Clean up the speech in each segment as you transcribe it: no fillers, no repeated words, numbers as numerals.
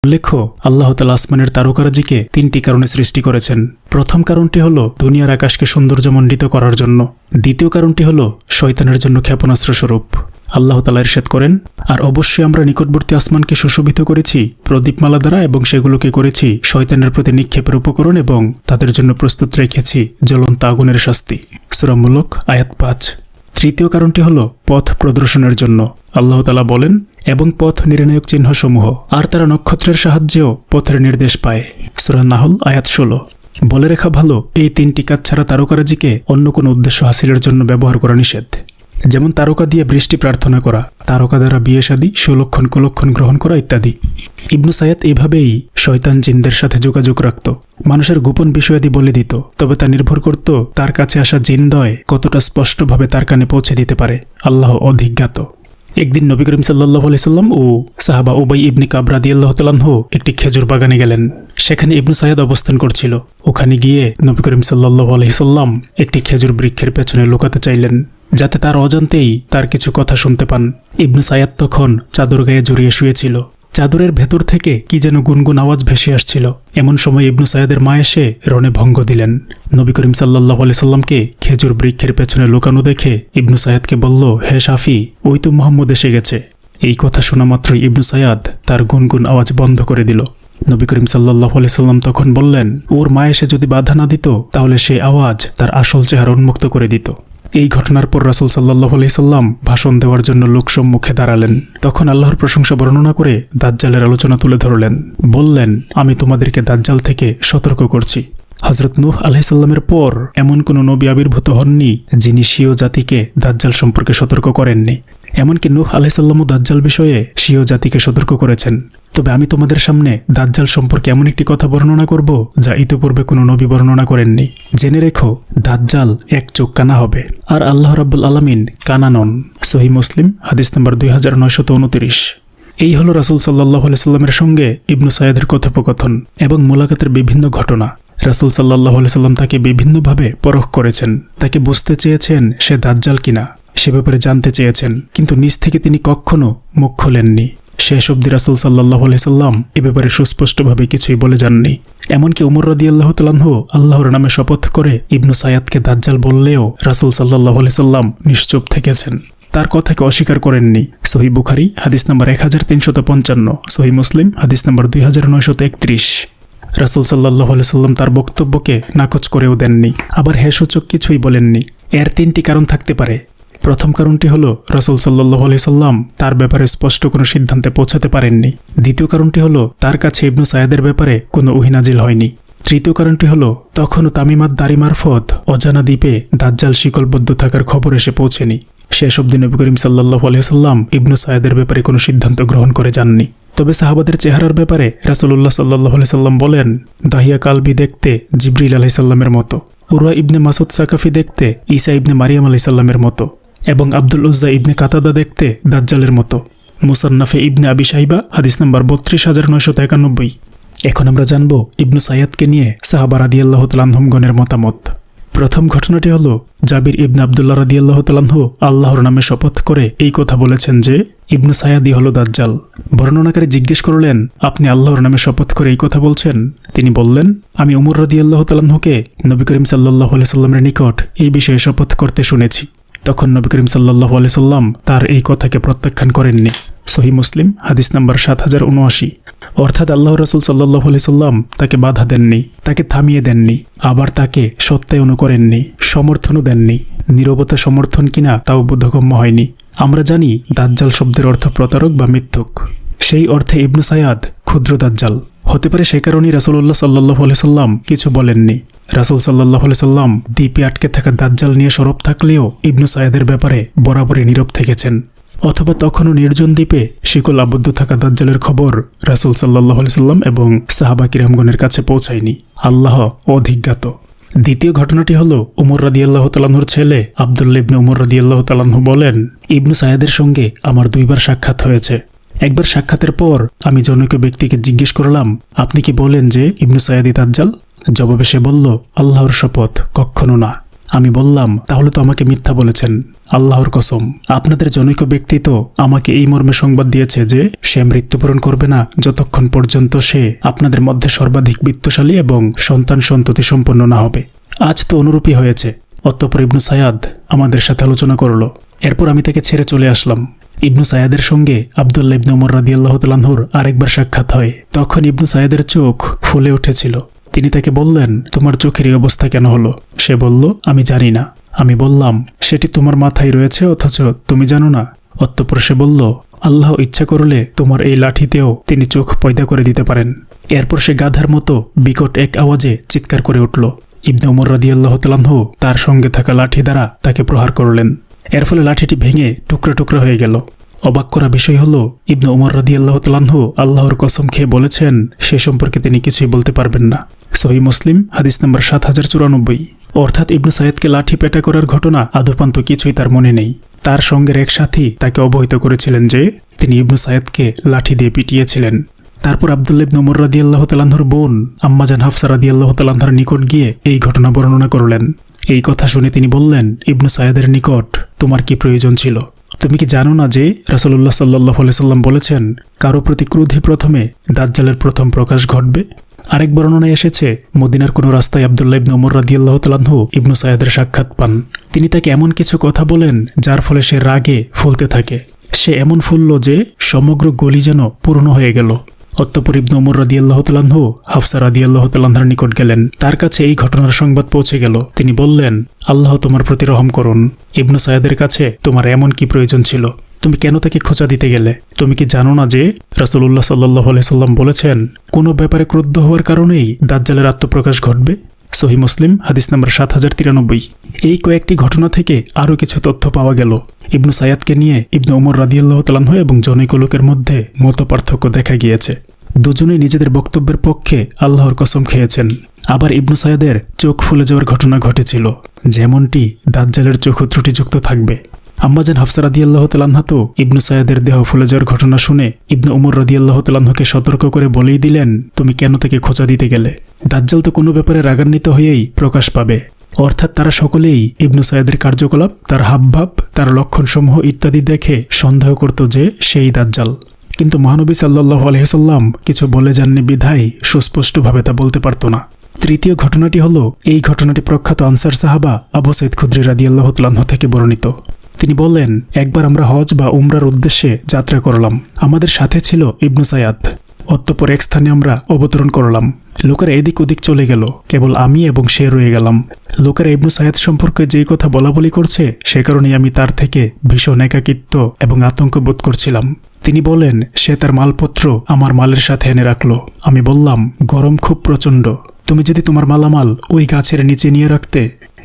উল্লেখ্য, আল্লাহ তাআলা আসমানের তারকারাজিকে 3টি কারণে সৃষ্টি করেছেন। প্রথম কারণটি হল দুনিয়ার আকাশকে সৌন্দর্যমণ্ডিত করার জন্য। দ্বিতীয় কারণটি হল শয়তানের জন্য ক্ষেপণাস্ত্র স্বরূপ। আল্লাহ তাআলা ইরশাদ করেন, আর অবশ্যই আমরা নিকটবর্তী আসমানকে সুশোভিত করেছি প্রদীপমালা দ্বারা এবং সেগুলোকে করেছি শয়তানের প্রতি নিক্ষেপের উপকরণ এবং তাদের জন্য প্রস্তুত রেখেছি জ্বলন্ত আগুনের শাস্তি। সূরা মুলক আয়াত 5। তৃতীয় কারণটি হল পথ প্রদর্শনের জন্য। আল্লাহ তাআলা বলেন, এবং পথ নির্ণায়ক চিহ্নসমূহ, আর তারা নক্ষত্রের সাহায্যেও পথের নির্দেশ পায়। সূরা নাহল আয়াত 16। বলে রাখা ভালো, এই 3টি কাজ ছাড়া তারকারাজিকে অন্য কোনো উদ্দেশ্য হাসিলের জন্য ব্যবহার করা নিষেধ। যেমন তারকা দিয়ে বৃষ্টি প্রার্থনা করা, তারকা দ্বারা বিয়ে শাদী, সুলক্ষণ কুলক্ষণ গ্রহণ করা ইত্যাদি। ইবনু সাইয়াদ এভাবেই শয়তান জিনদের সাথে যোগাযোগ রাখত, মানুষের গোপন বিষয়াদি বলে দিত, তবে তা নির্ভর করত তার কাছে আসা জিনদ্বয় কতটা স্পষ্টভাবে তার কানে পৌঁছে দিতে পারে। আল্লাহ অধিজ্ঞাত। একদিন নবী করিম সাল্লাল্লাহু আলাইহি সাল্লাম ও সাহাবা উবাই ইবনে কাব রাদিয়াল্লাহু তাআলা আনহু একটি খেজুর বাগানে গেলেন। সেখানে ইবনু সাইয়াদ অবস্থান করছিল। ওখানে গিয়ে নবী করিম সাল্লাল্লাহু আলাইহি সাল্লাম একটি খেজুর বৃক্ষের পেছনে লুকাতে চাইলেন, যাতে তার অজান্তেই তার কিছু কথা শুনতে পান। ইবনু সাইয়াদ তখন চাদর গায়ে জড়িয়ে শুয়েছিল। চাদরের ভেতর থেকে কি যেন গুনগুন আওয়াজ ভেসে আসছিল। এমন সময় ইবনু সাইয়াদের মা এসে রণে ভঙ্গ দিলেন। নবী করিম সাল্লাল্লাহু আলাইহি সাল্লামকে খেজুর বৃক্ষের পেছনে লুকানো দেখে ইবনু সাইয়াদকে বলল, হে শাফি, ওই তো মুহাম্মদ এসে গেছে। এই কথা শোনা মাত্রই ইবনু সাইয়াদ তার গুনগুন আওয়াজ বন্ধ করে দিল। নবী করিম সাল্লাল্লাহু আলাইহি সাল্লাম তখন বললেন, ওর মা এসে যদি বাধা না দিত তাহলে সেই আওয়াজ তার আসল চেহারা উন্মুক্ত করে দিত। এই ঘটনার পর রাসূল সাল্লাল্লাহু আলাইহি সাল্লাম ভাষণ দেওয়ার জন্য লোকসম্মুখে দাঁড়ালেন। তখন আল্লাহর প্রশংসা বর্ণনা করে দাজ্জালের আলোচনা তুলে ধরলেন। বললেন, আমি তোমাদেরকে দাজ্জাল থেকে সতর্ক করছি। হযরত নূহ আলাইহিস সালামের পর এমন কোনো নবী আবির্ভূত হননি যিনি স্বীয় জাতিকে দাজ্জাল সম্পর্কে সতর্ক করেননি। এমনকি নূহ আলাইহিস সালামও দাজ্জাল বিষয়ে স্বীয় জাতিকে সতর্ক করেছেন। তবে আমি তোমাদের সামনে দাজ্জাল সম্পর্কে এমন একটি কথা বর্ণনা করব যা ইতিপূর্বে কোনো নবী বর্ণনা করেননি। জেনে রেখো, দাজ্জাল এক চোখ কানা হবে, আর আল্লাহ রাব্বুল আলামিন কানা নন। সহিহ মুসলিম হাদিস নম্বর 2929। এই হলো রাসূল সাল্লাল্লাহু আলাইহি সাল্লামের সঙ্গে ইবনু সাইয়াদের কথোপকথন এবং মুলাকাতের বিভিন্ন ঘটনা। রাসূল সাল্লাল্লাহু আলাইহি সাল্লাম তাকে বিভিন্নভাবে পরখ করেছেন। তাকে বুঝতে চেয়েছেন সে দাজ্জাল কিনা, সে ব্যাপারে জানতে চেয়েছেন, কিন্তু নিজ থেকে তিনি কখনো মুখ খোলেননি। শেষ অবধি রাসূল সাল্লাল্লাহু আলাইহি সাল্লাম এ ব্যাপারে সুস্পষ্টভাবে কিছুই বলে যাননি। এমনকি ওমর রাদিয়াল্লাহু তাআলা আনহু আল্লাহর নামে শপথ করে ইবনু সাইয়াদকে দাজ্জাল বললেও রাসূল সাল্লাল্লাহু আলাইহি সাল্লাম নিশ্চুপ থেকেছেন, তার কথাকে অস্বীকার করেননি। সহিহ বুখারী হাদিস নম্বর 1355, সহিহ মুসলিম হাদিস নম্বর 2931। রাসূল সাল্লাল্লাহু আলাইহি সাল্লাম তার বক্তব্যকে নাকচ করেও দেননি, আবার হ্যাঁসূচক কিছুই বলেননি। এর 3টি কারণ থাকতে পারে। প্রথম কারণটি হলো রাসূল সাল্লাল্লাহু আলাইহি সাল্লাম তার ব্যাপারে স্পষ্ট কোনো সিদ্ধান্তে পৌঁছাতে পারেননি। দ্বিতীয় কারণটি হলো তার কাছে ইবনু সাইয়াদের ব্যাপারে কোনো ওহী নাজিল হয়নি। তৃতীয় কারণটি হলো তখনও তামিমাত দারি মারফত অজানা দ্বীপে দাজ্জাল শিকলবদ্ধ থাকার খবর এসে পৌঁছেনি। শেষ অবধি নবী করিম সাল্লাল্লাহু আলাইহি সাল্লাম ইবনু সাইয়াদের ব্যাপারে কোনো সিদ্ধান্ত গ্রহণ করে যাননি। তবে সাহাবাদের চেহারার ব্যাপারে রাসূলুল্লাহ সাল্লাল্লাহু আলাইহি সাল্লাম বলেন, দাহিয়া কালবি দেখতে জিবরিল আলাইহিস সালামের মতো, উরওয়া ইবনে মাসউদ সাকাফি দেখতে ঈসা ইবনে মারিয়াম আলাইহিস সালামের মতো, এবং আব্দুল উজ্জা ইবনে কাতাদা দেখতে দাজ্জালের মতো। মুসান্নাফে ইবনে আবি শাইবা হাদিস নম্বর 32991। এখন আমরা জানব ইবনু সাইয়াদকে নিয়ে সাহাবা রাদিয়াল্লাহু তাআলা আনহুমগণের মতামত। প্রথম ঘটনাটি হলো জাবির ইবনে আব্দুল্লাহ রাদিয়াল্লাহু তাআলা আনহু আল্লাহর নামে শপথ করে এই কথা বলেছেন যে ইবনু সাইয়াদই হলো দাজ্জাল। বর্ণনাকারী জিজ্ঞেস করলেন, আপনি আল্লাহর নামে শপথ করে এই কথা বলছেন? তিনি বললেন, আমি ওমর রাদিয়াল্লাহু তাআলা আনহুকে নবী করিম সাল্লাল্লাহু আলাইহি সাল্লামের নিকট এই বিষয়ে শপথ করতে শুনেছি। তখন নবী করিম সাল্লাল্লাহু আলাইহি সাল্লাম তার এই কথাকে প্রত্যাখ্যান করেননি। সহিহ মুসলিম হাদিস নাম্বার 7079। অর্থাৎ আল্লাহ রাসূল সাল্লাল্লাহু আলাইহি সাল্লাম তাকে বাধা দেননি, তাকে থামিয়ে দেননি, আবার তাকে সত্যায়নও করেননি, সমর্থনও দেননি। নীরবতা সমর্থন কিনা তাও বোধগম্য হয়নি। আমরা জানি দাজ্জাল শব্দের অর্থ প্রতারক বা মিথ্যুক। সেই অর্থে ইবনু সাইয়াদ ক্ষুদ্র দাজ্জাল হতে পারে। সে কারণেই রাসূলুল্লাহ সাল্লাল্লাহু আলাইহি সাল্লাম কিছু বলেননি। রাসূল সাল্লাল্লাহু আলাইহি সাল্লাম দ্বীপে আটকে থাকা দাজ্জাল নিয়ে সরব থাকলেও ইবনু সাইয়াদের ব্যাপারে বরাবরই নীরব থেকেছেন। অথবা তখনও নির্জন দ্বীপে শিকল আবদ্ধ থাকা দাজ্জালের খবর রাসূল সাল্লাল্লাহু আলাইহি সাল্লাম এবং সাহাবা কিরামগণের কাছে পৌঁছায়নি। আল্লাহ অধিজ্ঞাত। দ্বিতীয় ঘটনাটি হলো উমর রাদিয়াল্লাহু তাআলা আনহুর ছেলে আব্দুল্লাহ ইবনে উমর রাদিয়াল্লাহু তাআলা আনহু বলেন, ইবনু সাইয়াদের সঙ্গে আমার 2বার সাক্ষাৎ হয়েছে। একবার সাক্ষাতের পর আমি জনৈক ব্যক্তিকে জিজ্ঞেস করলাম, আপনি কি বলেন যে ইবনু সাইয়াদই দাজ্জাল? জবাবে সে বলল, আল্লাহর শপথ, কখনো না। আমি বললাম, তাহলে তো আমাকে মিথ্যা বলেছেন। আল্লাহর কসম, আপনাদের জনৈক ব্যক্তি তো আমাকে এই মর্মে সংবাদ দিয়েছে যে সে মৃত্যুবরণ করবে না যতক্ষণ পর্যন্ত সে আপনাদের মধ্যে সর্বাধিক বিত্তশালী এবং সন্তান সন্ততি সম্পন্ন না হবে। আজ তো অনুরূপই হয়েছে। অতঃপর ইবনু সায়াদ আমাদের সাথে আলোচনা করল। এরপর আমি তাকে ছেড়ে চলে আসলাম। ইবনু সায়াদের সঙ্গে আব্দুল্লাহ ইবনে ওমর রাদিয়াল্লাহু তাআলা আনহুর আরেকবার সাক্ষাৎ হয়। তখন ইবনু সায়াদের চোখ ফুলে উঠেছিল। তিনি তাকে বললেন, তোমার চোখের এই অবস্থা কেন হলো? সে বলল, আমি জানি না। আমি বললাম, সেটি তোমার মাথায় রয়েছে অথচ তুমি জানো না? অতঃপর সে বলল, আল্লাহ ইচ্ছা করলে তোমার এই লাঠিতেও তিনি চোখ পয়দা করে দিতে পারেন। এরপর সে গাধার মতো বিকট এক আওয়াজে চিৎকার করে উঠল। ইবনে ওমর রাদিয়াল্লাহু তাআলা আনহু তার সঙ্গে থাকা লাঠি দ্বারা তাকে প্রহার করলেন। এর ফলে লাঠিটি ভেঙে টুকরা টুকরা হয়ে গেল। অবাক করা বিষয় হলো, ইবনে ওমর রাদিয়াল্লাহু তাআলা আনহু আল্লাহর কসম খেয়ে বলেছেন সে সম্পর্কে তিনি কিছুই বলতে পারবেন না। সহিহ মুসলিম হাদিস নম্বর 7094। অর্থাৎ ইবনু সাইদকে লাঠি পেটা করার ঘটনা আদৌপান্ত কিছুই তার মনে নেই। তার সঙ্গের এক সাথী তাকে অবহিত করেছিলেন যে তিনি ইবনু সাইদকে লাঠি দিয়ে পিটিয়েছিলেন। তারপর আব্দুল্লাহ ইবনে ওমর রাদিয়াল্লাহু তাআলা আনহুর বোন আম্মাজান হাফসা রাদিয়াল্লাহু তাআলা আনহার নিকট গিয়ে এই ঘটনা বর্ণনা করলেন। এই কথা শুনে তিনি বললেন, ইবনু সাইদের নিকট তোমার কি প্রয়োজন ছিল? তুমি কি জানো না যে রাসূলুল্লাহ সাল্লাল্লাহু আলাইহি সাল্লাম বলেছেন, কারো প্রতি ক্রোধে প্রথমে দাজ্জালের প্রথম প্রকাশ ঘটবে? আরেক বর্ণনায় এসেছে, মদিনার কোনো রাস্তায় আব্দুল্লাহ ইবনে ওমর রাদিয়াল্লাহু তাআলা আনহু ইবনু সাইদের সাক্ষাৎ পান। তিনি তাকে এমন কিছু কথা বলেন যার ফলে সে রাগে ফুলতে থাকে। সে এমন ফুলল যে সমগ্র গলি যেন পূর্ণ হয়ে গেল। অতঃপর ইবনে ওমর রাদিয়াল্লাহু তাআলা আনহু হাফসা রাদিয়াল্লাহু তাআলা আনহার নিকট গেলেন। তার কাছে এই ঘটনার সংবাদ পৌঁছে গেল। তিনি বললেন, আল্লাহ তোমার প্রতি রহম করুন। ইবনু সাইদের কাছে তোমার এমন কি প্রয়োজন ছিল? তুমি কেন তাকে খোঁচা দিতে গেলে? তুমি কি জানো না যে রাসূলুল্লাহ সাল্লাল্লাহু আলাইহি সাল্লাম বলেছেন, কোনো ব্যাপারে ক্রুদ্ধ হওয়ার কারণেই দাজ্জালের আত্মপ্রকাশ ঘটবে? সহিহ মুসলিম হাদিস নম্বর 7093। এই কয়েকটি ঘটনা থেকে আরও কিছু তথ্য পাওয়া গেল। ইবনু সাইদকে নিয়ে ইবনে ওমর রাদিয়াল্লাহু তাআলা আনহু এবং জনৈক লোকের মধ্যে মতপার্থক্য দেখা গিয়েছে। দুজনেই নিজেদের বক্তব্যের পক্ষে আল্লাহর কসম খেয়েছেন। আবার ইবনু সাইদের চোখ ফুলে যাওয়ার ঘটনা ঘটেছিল, যেমনটি দাজ্জালের চোখও ত্রুটিযুক্ত থাকবে। আম্মাজান হাফসা রাদিয়াল্লাহু তাআলা আনহা তো ইবনু সাইদের দেহ ফুলে যাওয়ার ঘটনা শুনে ইবনে ওমর রাদিয়াল্লাহু তাআলা আনহুকে সতর্ক করে বলেই দিলেন, তুমি কেন তাকে খোঁচা দিতে গেলে? দাজ্জাল তো কোনো ব্যাপারে রাগান্বিত হয়েই প্রকাশ পাবে। অর্থাৎ তারা সকলেই ইবনু সাইদের কার্যকলাপ, তার হাবভাব, তার লক্ষণসমূহ ইত্যাদি দেখে সন্দেহ করত যে সেই দাজ্জাল। কিন্তু মহানবী সাল্লাল্লাহু আলাইহি সাল্লাম কিছু বলে যাননি বিধায় সুস্পষ্টভাবে তা বলতে পারত না। তৃতীয় ঘটনাটি হলো, এই ঘটনাটি প্রখ্যাত আনসার সাহাবা আবু সাইদ খুদরি রাদিয়াল্লাহু তাআলা আনহু থেকে বর্ণিত। তিনি বলেন, একবার আমরা হজ বা উমরার উদ্দেশ্যে যাত্রা করলাম। আমাদের সাথে ছিল ইবনু সাইদ। অতঃপর এক স্থানে আমরা অবতরণ করলাম। লোকেরা এদিক ওদিক চলে গেল, কেবল আমি এবং সে রয়ে গেলাম। লোকেরা ইবনু সাইদ সম্পর্কে যেই কথা বলাবলি করছে সে কারণে আমি তার থেকে ভীষণ একাকিত্ব এবং আতঙ্ক বোধ করছিলাম। তিনি বলেন, সে তার মালপত্র আমার মালের সাথে এনে রাখলো। আমি বললাম, গরম খুব প্রচণ্ড, তুমি যদি তোমার মালামাল ওই গাছের নিচে নিয়ে রাখতে।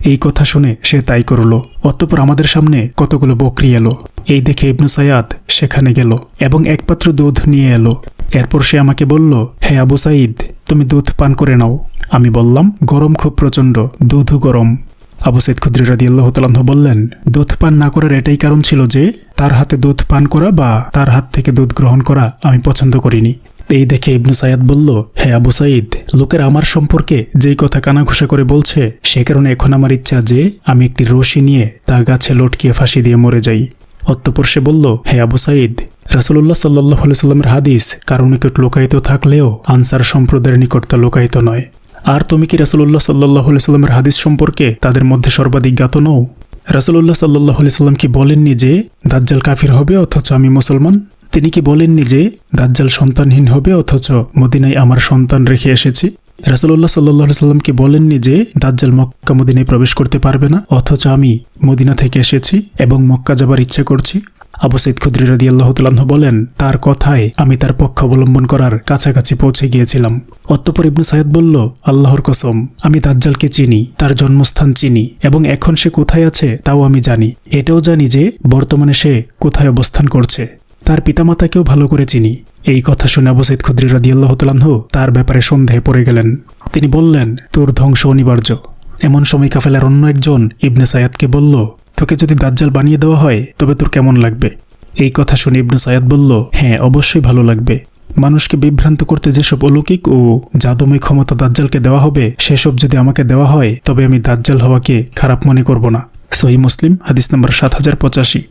এই কথা শুনে সে তাই করল। অতঃপর আমাদের সামনে কতগুলো বকরি এলো। এই দেখে ইবনু সাইদ সেখানে গেল এবং এক পাত্র দুধ নিয়ে এলো। এরপর সে আমাকে বলল, হে আবু সাইদ, তুমি দুধ পান করে নাও। আমি বললাম, গরম খুব প্রচণ্ড, দুধও গরম। আবু সাইদ খুদরি রাদিয়াল্লাহু তাআলা আনহু বললেন, দুধ পান না করার এটাই কারণ ছিল যে তার হাতে দুধ পান করা বা তার হাত থেকে দুধ গ্রহণ করা আমি পছন্দ করিনি। এই দেখে ইবনু সাইদ বলল, হে আবু সাইদ, লোকেরা আমার সম্পর্কে যেই কথা কানাঘুষা করে বলছে সে কারণে এখন আমার ইচ্ছা যে আমি একটি রশি নিয়ে তা গাছে লটকিয়ে ফাঁসি দিয়ে মরে যাই। অতঃপর সে বলল, হে আবু সাইদ, রাসূলুল্লাহ সাল্লাল্লাহু আলাইহি সাল্লামের হাদিস কারো নিকট লোকায়িত থাকলেও আনসার সম্প্রদায়ের নিকট তা লোকায়িত নয়। আর তুমি কি রাসূলুল্লাহ সাল্লাল্লাহু আলাইহি সাল্লামের হাদিস সম্পর্কে তাদের মধ্যে সর্বাধিক জ্ঞাত নও? রাসূলুল্লাহ সাল্লাল্লাহু আলাইহি সাল্লাম কি বলেননি যে দাজ্জাল কাফির হবে অথচ আমি মুসলমান? তিনি কি বলেননি যে দাজ্জাল সন্তানহীন হবে অথচ মদিনায় আমার সন্তান রেখে এসেছি? রাসূলুল্লাহ সাল্লাল্লাহু আলাইহি সাল্লাম কি বলেননি যে দাজ্জাল মক্কা মদিনায় প্রবেশ করতে পারবে না অথচ আমি মদিনা থেকে এসেছি এবং মক্কা যাবার ইচ্ছে করছি? আবু সাইদ খুদরি রাদিয়াল্লাহু তাআলা আনহু বলেন, তার কথায় আমি তার পক্ষ অবলম্বন করার কাছাকাছি পৌঁছে গিয়েছিলাম। অতঃপর ইবনু সাইদ বলল, আল্লাহর কসম, আমি দাজ্জালকে চিনি, তার জন্মস্থান চিনি এবং এখন সে কোথায় আছে তাও আমি জানি। এটাও জানি যে বর্তমানে সে কোথায় অবস্থান করছে। তার পিতামাতাকেও ভালো করে চিনি। এই কথা শুনে আবু সাইদ খুদরি রাদিয়াল্লাহু তাআলা আনহু তার ব্যাপারে সন্দেহে পড়ে গেলেন। তিনি বললেন, তোর ধ্বংস অনিবার্য। এমন সময় কাফেলার অন্য একজন ইবনে সাইদকে বলল, তোকে যদি দাজ্জাল বানিয়ে দেওয়া হয় তবে তোর কেমন লাগবে? এই কথা শুনে ইবনু সাইদ বলল, হ্যাঁ, অবশ্যই ভালো লাগবে। মানুষকে বিভ্রান্ত করতে যেসব অলৌকিক ও জাদুময় ক্ষমতা দাজ্জালকে দেওয়া হবে, সেসব যদি আমাকে দেওয়া হয় তবে আমি দাজ্জাল হওয়াকে খারাপ মনে করব না। সহিহ মুসলিম হাদিস নম্বর 7085।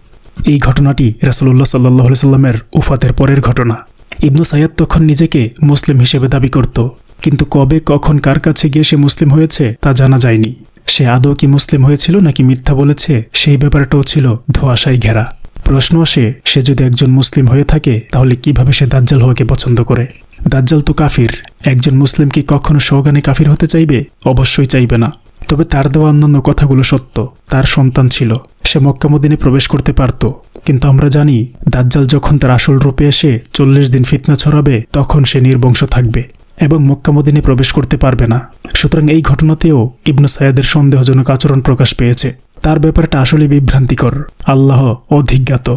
এই ঘটনাটি রাসূলুল্লাহ সাল্লাল্লাহু আলাইহি সাল্লামের ওফাতের পরের ঘটনা। ইবনু সাইয়াদ তখন নিজেকে মুসলিম হিসেবে দাবি করত, কিন্তু কবে কখন কার কাছে গিয়ে সে মুসলিম হয়েছে তা জানা যায়নি। সে আদৌ কি মুসলিম হয়েছিল নাকি মিথ্যা বলেছে সেই ব্যাপারটাও ছিল ধোঁয়াশায় ঘেরা। প্রশ্ন আসে, সে যদি একজন মুসলিম হয়ে থাকে তাহলে কিভাবে সে দাজ্জাল হওয়াকে পছন্দ করে? দাজ্জাল তো কাফির। একজন মুসলিম কি কখনো সগানে কাফির হতে চাইবে? অবশ্যই চাইবে না। তবে তার দেওয়া অন্যান্য কথাগুলো সত্য। তার সন্তান ছিল, সে মক্কা মদিনে প্রবেশ করতে পারত। কিন্তু আমরা জানি দাজ্জাল যখন তার আসল রূপে এসে 40 দিন ফিতনা ছড়াবে তখন সে নির্বংশ থাকবে এবং মক্কা মদিনে প্রবেশ করতে পারবে না। সুতরাং এই ঘটনাতেও ইবনু সাইয়াদের সন্দেহজনক আচরণ প্রকাশ পেয়েছে। তার ব্যাপারটা আসলে বিভ্রান্তিকর। আল্লাহ অধিজ্ঞাত।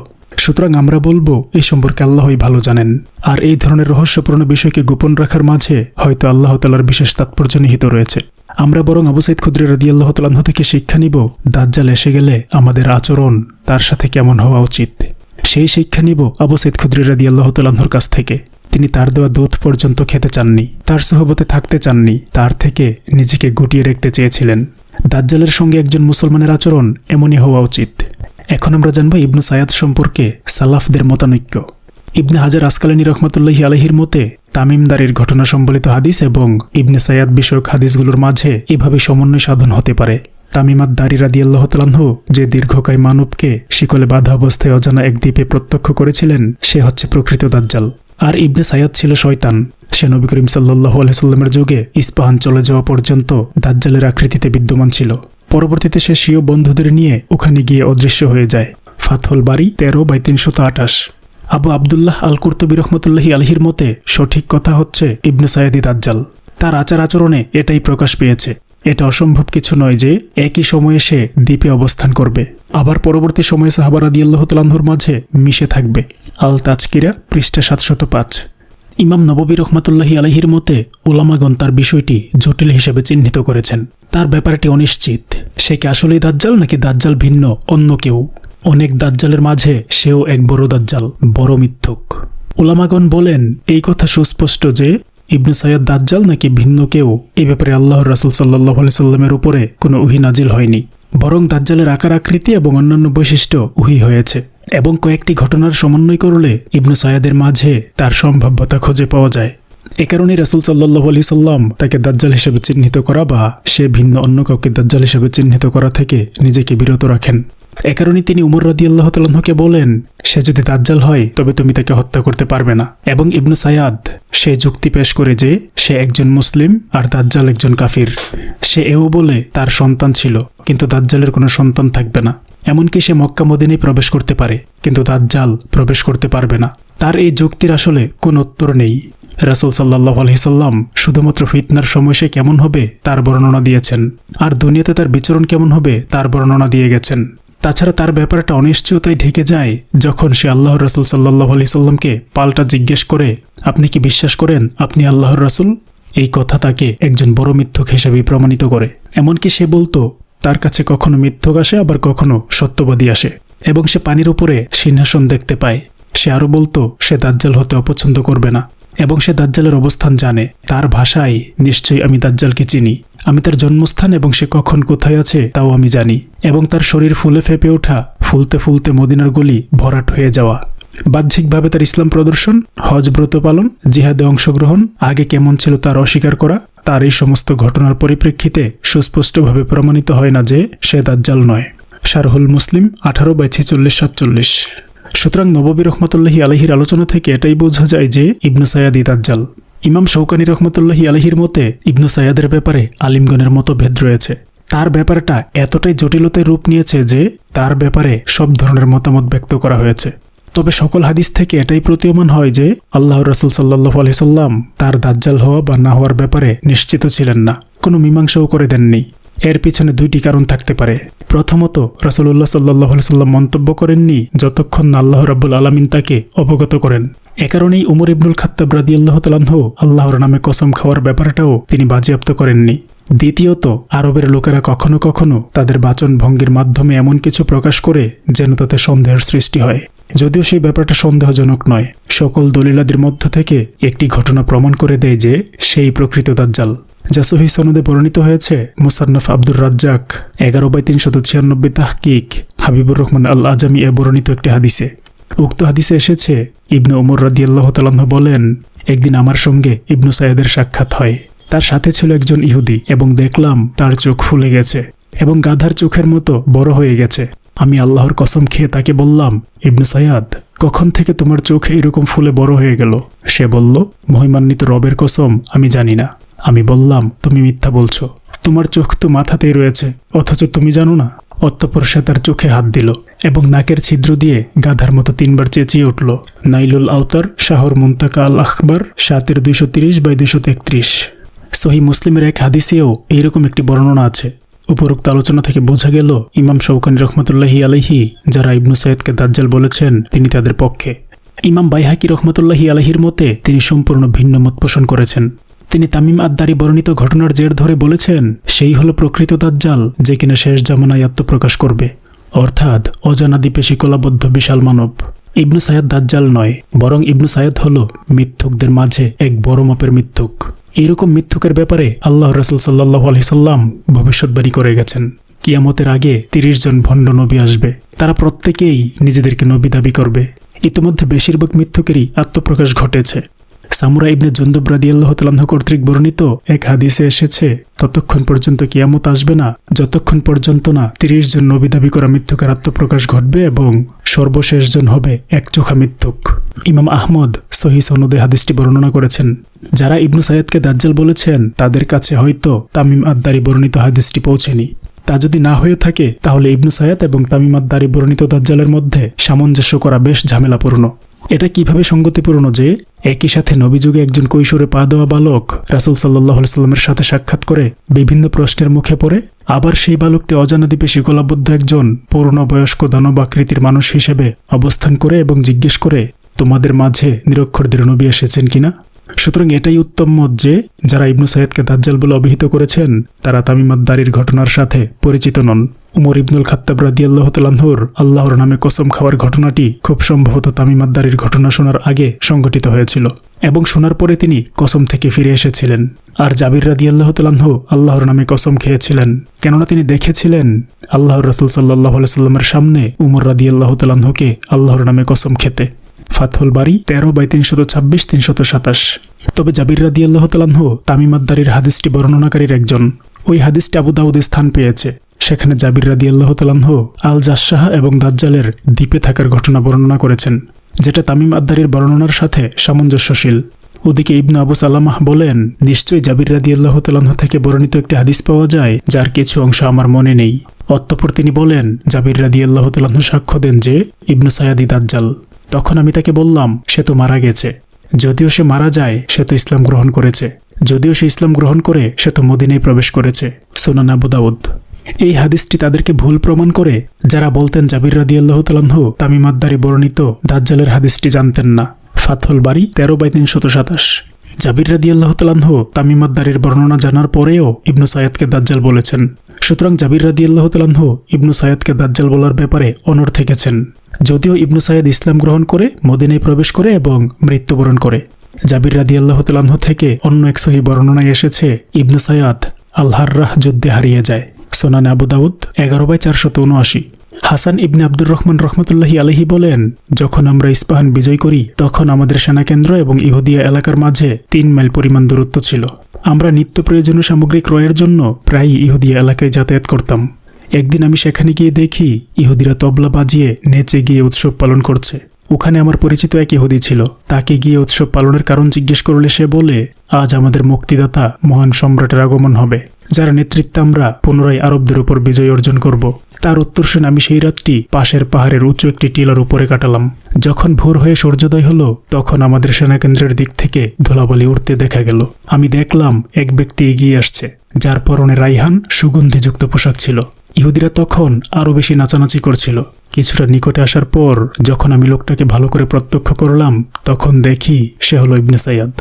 সুতরাং আমরা বলবো এই সম্পর্কে আল্লাহই ভালো জানেন। আর এই ধরনের রহস্যপূর্ণ বিষয়কে গোপন রাখার মাঝে হয়তো আল্লাহ তাআলার বিশেষ তাৎপর্য নিহিত রয়েছে। আমরা বরং আবু সাঈদ খুদরী রাদিয়াল্লাহু তাআলা আনহু থেকে শিক্ষা নিব, দাজ্জাল এসে গেলে আমাদের আচরণ তার সাথে কেমন হওয়া উচিত। সেই শিক্ষা নিব আবু সাঈদ খুদরী রাদিয়াল্লাহু তাআলা আনহুর কাছ থেকে। তিনি তার দেওয়া দুধ পর্যন্ত খেতে চাননি, তার সোহবতে থাকতে চাননি, তার থেকে নিজেকে গুটিয়ে রাখতে চেয়েছিলেন। দাজ্জালের সঙ্গে একজন মুসলমানের আচরণ এমনই হওয়া উচিত। এখন আমরা জানব ইবনু সাইয়াদ সম্পর্কে সালাফদের মতানৈক্য। ইবনে হাজার আসকালানী রহমাতুল্লাহি আলাইহির মতে তামিমদারির ঘটনা সম্বলিত হাদিস এবং ইবনে সাইয়াদ বিষয়ক হাদিসগুলোর মাঝে এভাবে সমন্বয় সাধন হতে পারে। তামিমাদ-দারি রাদিয়াল্লাহু তাআলা আনহু যে দীর্ঘকায় মানবকে শিকলে বাঁধা অবস্থায় অজানা এক দ্বীপে প্রত্যক্ষ করেছিলেন, সে হচ্ছে প্রকৃত দাজ্জাল। আর ইবনে সাইয়াদ ছিল শয়তান। সে নবী করিম সাল্লাল্লাহু আলাইহি সাল্লামের যুগে ইস্পাহান চলে যাওয়া পর্যন্ত দাজ্জালের আকৃতিতে বিদ্যমান ছিল। পরবর্তীতে সে স্বীয় বন্ধুদের নিয়ে ওখানে গিয়ে অদৃশ্য হয়ে যায়। ফাতহুল বারী 13/328। আবু আবদুল্লাহ আল কুরতুবী রহমতুল্লাহি আলাইহির মতে সঠিক কথা হচ্ছে ইবনে সাইয়াদই দাজ্জাল। তার আচার আচরণে এটাই প্রকাশ পেয়েছে। এটা অসম্ভব কিছু নয় যে একই সময়ে সে দ্বীপে অবস্থান করবে, আবার পরবর্তী সময়ে সাহাবা রাদিয়াল্লাহু তাআলা আনহুর মাঝে মিশে থাকবে। আল তাজকিরা পৃষ্ঠা 705। ইমাম নববী রহমাতুল্লাহি আলাইহির মতে উলামাগণ তার বিষয়টি জটিল হিসেবে চিহ্নিত করেছেন। তার ব্যাপারটি অনিশ্চিত। সে কি আসলেই দাজ্জাল নাকি দাজ্জাল ভিন্ন অন্য কেউ? অনেক দাজ্জালের মাঝে সেও এক বড় দাজ্জাল, বড় মিথ্যুক। উলামাগণ বলেন এই কথা সুস্পষ্ট যে ইবনু সাইয়াদ দাজ্জাল নাকি ভিন্ন কেউ, এই ব্যাপারে আল্লাহর রাসূল সাল্লাল্লাহু আলাইহি সাল্লামের উপরে কোনো ওহী নাজিল হয়নি। বরং দাজ্জালের আকার আকৃতি এবং অন্যান্য বৈশিষ্ট্য ওহী হয়েছে এবং কয়েকটি ঘটনার সমন্বয় করলে ইবনু সাইয়াদের মাঝে তার সম্ভাব্যতা খুঁজে পাওয়া যায়। এ কারণেই রাসূল সাল্লাল্লাহু আলাইহি সাল্লাম তাকে দাজ্জাল হিসেবে চিহ্নিত করা বা সে ভিন্ন অন্য কাউকে দাজ্জাল হিসেবে চিহ্নিত করা থেকে নিজেকে বিরত রাখেন। এ কারণেই তিনি উমর রাদিয়াল্লাহু তাআলা আনহুকে বলেন, সে যদি দাজ্জাল হয় তবে তুমি তাকে হত্যা করতে পারবে না। এবং ইবনু সাইয়াদ সে যুক্তি পেশ করে যে সে একজন মুসলিম আর দাজ্জাল একজন কাফির। সে এও বলে তার সন্তান ছিল, কিন্তু দাজ্জালের কোনো সন্তান থাকবে না। এমনকি সে মক্কা মদিনায় প্রবেশ করতে পারে, কিন্তু দাজ্জাল প্রবেশ করতে পারবে না। তার এই যুক্তির আসলে কোনো উত্তর নেই। রাসূল সাল্লাল্লাহু আলাইহি সাল্লাম শুধুমাত্র ফিতনার সময় সে কেমন হবে তার বর্ণনা দিয়েছেন, আর দুনিয়াতে তার বিচরণ কেমন হবে তার বর্ণনা দিয়ে গেছেন। তাছাড়া তার ব্যাপারটা অনিশ্চয়তায় ঢেকে যায় যখন সে আল্লাহর রাসূল সাল্লাল্লাহু আলাইহি সাল্লামকে পাল্টা জিজ্ঞেস করে, আপনি কি বিশ্বাস করেন আপনি আল্লাহর রাসূল? এই কথা তাকে একজন বড় মিথ্যুক হিসেবে প্রমাণিত করে। এমনকি সে বলতো তার কাছে কখনো মিথ্যুক আসে, আবার কখনো সত্যবাদী আসে, এবং সে পানির উপরে সিংহাসন দেখতে পায়। সে আরও বলতো সে দাজ্জাল হতে অপছন্দ করবে না, এবং সে দাজ্জালের অবস্থান জানে। তার ভাষায়, নিশ্চয়ই আমি দাজ্জালকে চিনি, আমি তার জন্মস্থান এবং সে কখন কোথায় আছে তাও আমি জানি, এবং তার শরীর ফুলে ফেঁপে ওঠা, ফুলতে ফুলতে মদিনার গলি ভরাট হয়ে যাওয়া, বাহ্যিকভাবে তার ইসলাম প্রদর্শন, হজ ব্রত পালন, জিহাদে অংশগ্রহণ, আগে কেমন ছিল তার অস্বীকার করা, তার এই সমস্ত ঘটনার পরিপ্রেক্ষিতে সুস্পষ্টভাবে প্রমাণিত হয় না যে সে দাজ্জাল নয়। শারহুল মুসলিম 18/46-47। সুতরাং নববী রহমতুল্লাহি আলাইহির আলোচনা থেকে এটাই বোঝা যায় যে ইবনু সাইয়াদই দাজ্জাল। ইমাম শৌকানী রহমতুল্লাহি আলাইহির মতে ইবনু সাইয়াদের ব্যাপারে আলিমগণের মতভেদ রয়েছে। তার ব্যাপারটা এতটাই জটিলতায় রূপ নিয়েছে যে তার ব্যাপারে সব ধরনের মতামত ব্যক্ত করা হয়েছে। তবে সকল হাদিস থেকে এটাই প্রতীয়মান হয় যে আল্লাহর রাসূল সাল্লাল্লাহু আলাইহি সাল্লাম তার দাজ্জাল হওয়া বা না হওয়ার ব্যাপারে নিশ্চিত ছিলেন না, কোনো মীমাংসাও করে দেননি। এর পিছনে দুইটি কারণ থাকতে পারে। প্রথমত, রাসূলুল্লাহ সাল্লাল্লাহু আলাইহি সাল্লাম মন্তব্য করেননি যতক্ষণ না আল্লাহ রাব্বুল আলামিন তাকে অবগত করেন। এ কারণেই উমর ইবনুল খাত্তাব রাদিয়াল্লাহু তাআলা আনহু আল্লাহর নামে কসম খাওয়ার ব্যাপারটাও তিনি বাজেয়াপ্ত করেননি। দ্বিতীয়ত, আরবের লোকেরা কখনো কখনো তাদের বাচন ভঙ্গির মাধ্যমে এমন কিছু প্রকাশ করে যেন তাতে সন্দেহের সৃষ্টি হয়। যদিও সেই ব্যাপারটা সন্দেহজনক নয়। সকল দলিলাদির মধ্য থেকে একটি ঘটনা প্রমাণ করে দেয় যে সেই প্রকৃত দাজ্জাল, যা সহিহ সনদে বর্ণিত হয়েছে মুসান্নাফ আব্দুর রাজ্জাক 11/396 তাহকিক হাবিবুর রহমান আল আজামি এ বর্ণিত একটি হাদিসে। উক্ত হাদিসে এসেছে, ইবনে ওমর রাদিয়াল্লাহু তাআলা আনহু বলেন, একদিন আমার সঙ্গে ইবনু সাইদের সাক্ষাৎ হয়। তার সাথে ছিল একজন ইহুদি এবং দেখলাম তার চোখ ফুলে গেছে এবং গাধার চোখের মতো বড় হয়ে গেছে। আমি আল্লাহর কসম খেয়ে তাকে বললাম, ইবনু সাইয়াদ, কখন থেকে তোমার চোখ এরকম ফুলে বড় হয়ে গেল? সে বলল, মহিমান্বিত রবের কসম, আমি জানি না। আমি বললাম, তুমি মিথ্যা বলছো, তোমার চোখ তো মাথাতেই রয়েছে, অথচ তুমি জানো না। অতঃপর সে তার চোখে হাত দিল এবং নাকের ছিদ্র দিয়ে গাধার মতো 3 বার চেঁচিয়ে উঠল। নাইলুল আওতার, শাহর মুন্তাকা আল আখবার 7/230-233। সহি মুসলিমের এক হাদিসেও এইরকম একটি বর্ণনা আছে। উপরোক্ত আলোচনা থেকে বোঝা গেল, ইমাম শৌকানী রহমতুল্লাহি আলাইহি যারা ইবনু সাইদকে দাজ্জাল বলেছেন, তিনি তাদের পক্ষে। ইমাম বাইহাকি রহমতুল্লাহি আলাইহির মতে তিনি সম্পূর্ণ ভিন্ন মত পোষণ করেছেন। তিনি তামিম আদ-দারি বর্ণিত ঘটনার জের ধরে বলেছেন, সেই হলো প্রকৃত দাজ্জাল, যে কিনা শেষ জামানায় আত্মপ্রকাশ করবে, অর্থাৎ অজানা দ্বীপে শিকলাবদ্ধ বিশাল মানব। ইবনু সাইদ দাজ্জাল নয়, বরং ইবনু সাইদ হল মিথ্যুকদের মাঝে এক বড় মাপের মিথ্যুক। এইরকম মিথ্যুকের ব্যাপারে আল্লাহ রাসূল সাল্লাল্লাহু আলাইহি সাল্লাম ভবিষ্যৎবাণী করে গেছেন। কিয়ামতের আগে 30 জন ভণ্ড নবী আসবে, তারা প্রত্যেকেই নিজেদেরকে নবী দাবি করবে। ইতিমধ্যে বেশিরভাগ মিথ্যুকেরই আত্মপ্রকাশ ঘটেছে। সামুরা ইবনে জুনদুব রাদিয়াল্লাহু তাআলা আনহু কর্তৃক বর্ণিত এক হাদিসে এসেছে, ততক্ষণ পর্যন্ত কিয়ামত আসবে না যতক্ষণ পর্যন্ত না 30 জন নবী দাবি করা মিথ্যুকের আত্মপ্রকাশ ঘটবে এবং সর্বশেষ জন হবে একচোখা মিথ্যুক। ইমাম আহমদ সহিহ সনদে হাদিসটি বর্ণনা করেছেন। যারা ইবনু সাইদকে দাজ্জাল বলেছেন, তাদের কাছে হয়তো তামিম আদ-দারি বর্ণিত হাদিসটি পৌঁছেনি। তা যদি না হয়ে থাকে, তাহলে ইবনু সাইদ এবং তামিম আদ-দারি বর্ণিত দাজ্জালের মধ্যে সামঞ্জস্য করা বেশ ঝামেলাপূর্ণ। এটা কিভাবে সঙ্গতিপূর্ণ যে একই সাথে নবীযুগে একজন কৈশোরে পা দেওয়া বালক রাসূল সাল্লাল্লাহু আলাইহি সাল্লামের সাথে সাক্ষাৎ করে বিভিন্ন প্রশ্নের মুখে পড়ে, আবার সেই বালকটি অজানা দ্বীপে শিকলাবদ্ধ একজন পূর্ণবয়স্ক দানবাকৃতির মানুষ হিসেবে অবস্থান করে এবং জিজ্ঞেস করে, তোমাদের মাঝে নিরক্ষরদের নবী এসেছেন কিনা? সুতরাং এটাই উত্তম মত যে যারা ইবনু সাইদকে দাজ্জাল বলে অভিহিত করেছেন, তারা তামিম আদ-দারির ঘটনার সাথে পরিচিত নন। উমর ইবনুল খাত্তাব রাদিয়াল্লাহু তাআলা আনহুর আল্লাহর নামে কসম খাওয়ার ঘটনাটি খুব সম্ভবত তামিম আদ-দারির ঘটনা শোনার আগে সংঘটিত হয়েছিল এবং শোনার পরে তিনি কসম থেকে ফিরে এসেছিলেন। আর জাবির রাদিয়াল্লাহু তাআলা আনহু আল্লাহর নামে কসম খেয়েছিলেন, কেননা তিনি দেখেছিলেন আল্লাহর রাসূল সাল্লাল্লাহু আলাইহি সাল্লামের সামনে উমর রাদিয়াল্লাহু তাআলা আনহুকে আল্লাহর নামে কসম খেতে। ফাতহুল বারি 13/326-327। তবে জাবির রাদিয়াল্লাহু তাআলা আনহু তামিম আদ-দারির হাদিসটি বর্ণনাকারীর একজন। ওই হাদিসটি আবু দাউদে স্থান পেয়েছে। সেখানে জাবির রাদিয়াল্লাহু তাআলা আনহু আল জাসসাহ এবং দাজ্জালের দ্বীপে থাকার ঘটনা বর্ণনা করেছেন, যেটা তামিম আদ-দারির বর্ণনার সাথে সামঞ্জস্যশীল। ওদিকে ইবনে আবু সালামাহ বলেন, নিশ্চয়ই জাবির রাদিয়াল্লাহু তাআলা আনহু থেকে বর্ণিত একটি হাদিস পাওয়া যায়, যার কিছু অংশ আমার মনে নেই। অতঃপর তিনি বলেন, জাবির রাদিয়াল্লাহু তাআলা আনহু সাক্ষ্য দেন যে ইবনু সাইয়াদি দাজ্জাল। তখন আমি তাকে বললাম, সে তো মারা গেছে। যদিও সে মারা যায়, সে তো ইসলাম গ্রহণ করেছে। যদিও সে ইসলাম গ্রহণ করে, সে তো মদিনায় প্রবেশ করেছে। সুনান আবু দাউদ। এই হাদিসটি তাদেরকে ভুল প্রমাণ করে, যারা বলতেন জাবির রাদিয়াল্লাহু তাআলা আনহু তামিম আদ-দারি বর্ণিত দাজ্জালের হাদিসটি জানতেন না। ফাতহুল বারি 13/327। জাবির রাদিয়াল্লাহু তাআলা আনহু তামিম আদ-দারির বর্ণনা জানার পরেও ইবনু সাইদকে দাজ্জাল বলেছেন। সুতরাং জাবির রাদিয়াল্লাহু তাআলা আনহু ইবনু সাইদকে দাজ্জাল বলার ব্যাপারে অনড় থেকেছেন। যদিও ইবনু সাইদ ইসলাম গ্রহণ করে মদিনায় প্রবেশ করে এবং মৃত্যুবরণ করে। জাবির রাদিয়াল্লাহু তাআলা আনহু থেকে অন্য এক সহিহ বর্ণনায় এসেছে, ইবনু সাইদ আল-হাররাহ যুদ্ধে হারিয়ে যায়। সুনান আবু দাউদ 11/479। হাসান ইবনে আব্দুর রহমান রহমতুল্লাহি আলাইহি বলেন, যখন আমরা ইস্পাহান বিজয় করি, তখন আমাদের সেনাকেন্দ্র এবং ইহুদিয়া এলাকার মাঝে 3 মাইল পরিমাণ দূরত্ব ছিল। আমরা নিত্য প্রয়োজনীয় সামগ্রী ক্রয়ের জন্য প্রায়ই ইহুদিয়া এলাকায় যাতায়াত করতাম। একদিন আমি সেখানে গিয়ে দেখি ইহুদিরা তবলা বাজিয়ে নেচে গিয়ে উৎসব পালন করছে। ওখানে আমার পরিচিত এক ইহুদি ছিল। তাকে গিয়ে উৎসব পালনের কারণ জিজ্ঞেস করলে সে বলে, আজ আমাদের মুক্তিদাতা মহান সম্রাটের আগমন হবে, যার নেতৃত্বে আমরা পুনরায় আরবদের উপর বিজয় অর্জন করব। তার উত্তর শুনে আমি সেই রাতটি পাশের পাহাড়ের উঁচু একটি টিলার উপরে কাটালাম। যখন ভোর হয়ে সূর্যোদয় হলো, তখন আমাদের সেনাকেন্দ্রের দিক থেকে ধুলাবালি উঠতে দেখা গেল। আমি দেখলাম এক ব্যক্তি এগিয়ে আসছে, যার পরনে রাইহান সুগন্ধিযুক্ত পোশাক ছিল। ইহুদিরা তখন আরও বেশি নাচানাচি করছিল। কিছুটা নিকটে আসার পর যখন আমি লোকটাকে ভালো করে প্রত্যক্ষ করলাম, তখন দেখি সে হলো ইবনে সাইয়াদ।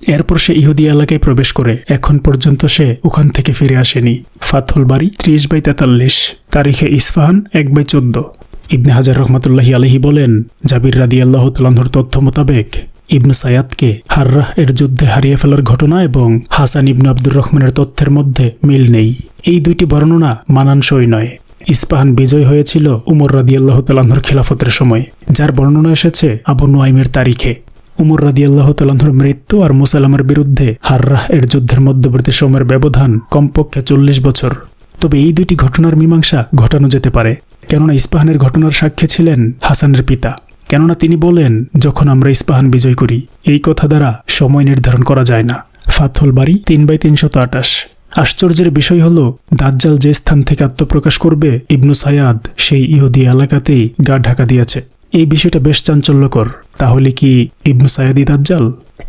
এরপর সে ইহুদি এলাকায় প্রবেশ করে এখন পর্যন্ত সে ওখান থেকে ফিরে আসেনি। ফাতহুল বারি 30/43। তারিখে ইস্পাহান 1/14। ইবনে হাজার রহমাতুল্লাহি আলাইহি বলেন, জাবির রাদিয়াল্লাহু তাআলা আনহুর তথ্য মোতাবেক ইবনু সায়াদকে হাররাহ এর যুদ্ধে হারিয়ে ফেলার ঘটনা এবং হাসান ইবনু আব্দুর রহমানের তথ্যের মধ্যে মিল নেই। এই দুইটি বর্ণনা মানানসই নয়। ইস্পাহান বিজয় হয়েছিল উমর রাদিয়াল্লাহু তাআলা আনহুর খিলাফতের সময়, যার বর্ণনা এসেছে আবু নুআইমের তারিখে। উমর রাদিয়াল্লাহু তাআলা আনহুর মৃত্যু আর মুসালামার বিরুদ্ধে হাররাহ এর যুদ্ধের মধ্যবর্তী সময়ের ব্যবধান কমপক্ষে 40 বছর। তবে এই দুইটি ঘটনার মীমাংসা ঘটানো যেতে পারে, কেননা ইস্পাহানের ঘটনার সাক্ষী ছিলেন হাসানের পিতা। কেননা তিনি বলেন, যখন আমরা ইস্পাহান বিজয় করি, এই কথা দ্বারা সময় নির্ধারণ করা যায় না। ফাতহুল বারী 3/328। আশ্চর্যের বিষয় হল, দাজ্জাল যে স্থান থেকে আত্মপ্রকাশ করবে, ইবনু সায়াদ সেই ইহুদি এলাকাতেই গা ঢাকা দিয়েছে। এই বিষয়টা বেশ চাঞ্চল্যকর। তাহলে কি ইবনু সায়াদই দাজ্জাল?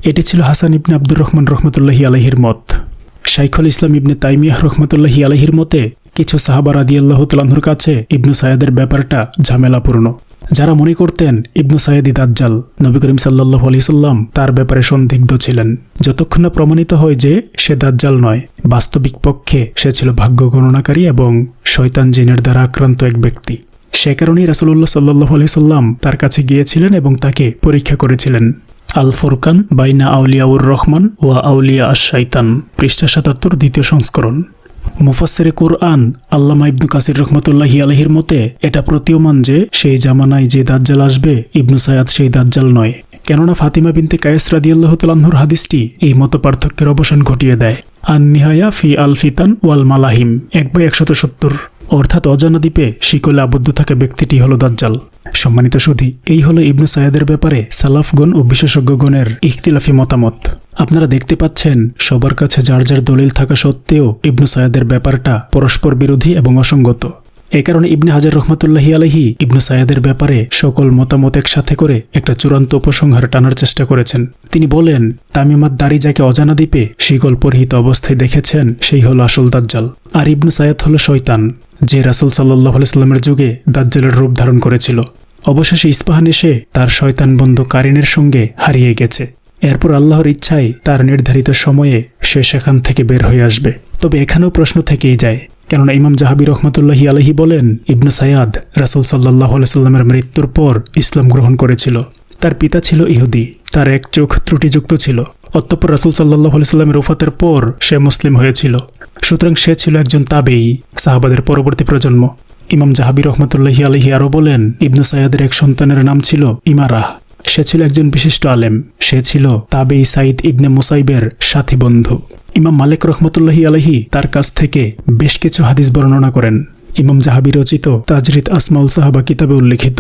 এটি ছিল হাসান ইবনে আব্দুর রহমান রহমতুল্লাহি আলাইহির মত। শাইখুল ইসলাম ইবনে তাইমিয়াহ রহমতুল্লাহি আলাইহির মতে কিছু সাহাবা রাদিয়াল্লাহু তাআলা আনহুর কাছে ইবনু সায়াদের ব্যাপারটা ঝামেলাপূর্ণ। যারা মনে করতেন ইবনু সায়াদি দাজ্জাল, নবী করিম সাল্লাল্লাহু আলাইহি সাল্লাম তার ব্যাপারে সন্দিগ্ধ ছিলেন, যতক্ষণ না প্রমাণিত হয় যে সে দাজ্জাল নয়। বাস্তবিক পক্ষে সে ছিল ভাগ্য গণনাকারী এবং শয়তান জিনের দ্বারা আক্রান্ত এক ব্যক্তি। সে কারণেই রাসূলুল্লাহ সাল্লাল্লাহু আলাইহি সাল্লাম তার কাছে গিয়েছিলেন এবং তাকে পরীক্ষা করেছিলেন। আল ফুরকান বাইনা আউলিয়াউর রহমান ওয়া আউলিয়া আশ-শাইতান, পৃষ্ঠা ৭৭, দ্বিতীয় সংস্করণ। মুফাসসিরে কুরআন আল্লামা ইবনু কাসির রহমতুল্লাহি আলাইহির মতে এটা প্রতীয়মান যে সেই জামানায় যে দাজ্জাল আসবে, ইবনু সায়াদ সেই দাজ্জাল নয়। কেননা ফাতিমা বিনতে কায়েস রাদিয়াল্লাহু তাআলা আনহুর হাদিসটি এই মত পার্থক্যের অবসান ঘটিয়ে দেয়। আন নিহায়া ফি আল ফিতান ওয়াল মালাহিম 1/170। অর্থাৎ অজানা দ্বীপে শিকলে আবদ্ধ থাকা ব্যক্তিটি হল দাজ্জাল। সম্মানিত সুধী, এই হলো ইবনু সায়াদের ব্যাপারে সালাফগণ ও বিশেষজ্ঞগণের ইখতিলাফি মতামত। আপনারা দেখতে পাচ্ছেন, সবার কাছে যার যার দলিল থাকা সত্ত্বেও ইবনু সায়াদের ব্যাপারটা পরস্পর বিরোধী এবং অসঙ্গত। এ কারণে ইবনে হাজার রহমাতুল্লাহি আলাইহি ইবনু সায়াদের ব্যাপারে সকল মতামত একসাথে করে একটা চূড়ান্ত উপসংহার টানার চেষ্টা করেছেন। তিনি বলেন, তামিমাত দারি যাকে অজানা দ্বীপে শিকল পরিহিত অবস্থায় দেখেছেন, সেই হলো আসল দাজ্জাল। আর ইবনু সায়াদ হলো শয়তান, যে রাসূল সাল্লাল্লাহু আলাইহি সাল্লামের যুগে দাজ্জালের রূপ ধারণ করেছিল। অবশেষে ইস্পাহান এসে তার শয়তান বন্ধু কারিনের সঙ্গে হারিয়ে গেছে। এরপর আল্লাহর ইচ্ছায় তার নির্ধারিত সময়ে সে সেখান থেকে বের হয়ে আসবে। তবে এখানেও প্রশ্ন থেকেই যায়, কেননা ইমাম জাহাবি রহমতুল্লাহি আলাইহি বলেন, ইবনু সায়াদ রাসূল সাল্লাল্লাহু আলাইহি সাল্লামের মৃত্যুর পর ইসলাম গ্রহণ করেছিল। তার পিতা ছিল ইহুদি, তার এক চোখ ত্রুটিযুক্ত ছিল। অতঃপর রাসূল সাল্লাল্লাহু আলাইহি সাল্লামের ওফাতের পর সে মুসলিম হয়েছিল। সুতরাং সে ছিল একজন তাবেঈ, সাহাবাদের পরবর্তী প্রজন্ম। ইমাম জাহাবি রহমতুল্লাহি আলাইহি আরও বলেন, ইবনু সায়াদের এক সন্তানের নাম ছিল ইমারাহ। সে ছিল একজন বিশিষ্ট আলেম। সে ছিল তাবেঈ সাইদ ইবনে মুসাইবের সাথী বন্ধু। ইমাম মালিক রহমতুল্লাহি আলাইহি তার কাছ থেকে বেশ কিছু হাদিস বর্ণনা করেন। ইমাম জাহাবি রচিত তাজরিদ আসমাউল সাহাবা কিতাবে উল্লেখিত।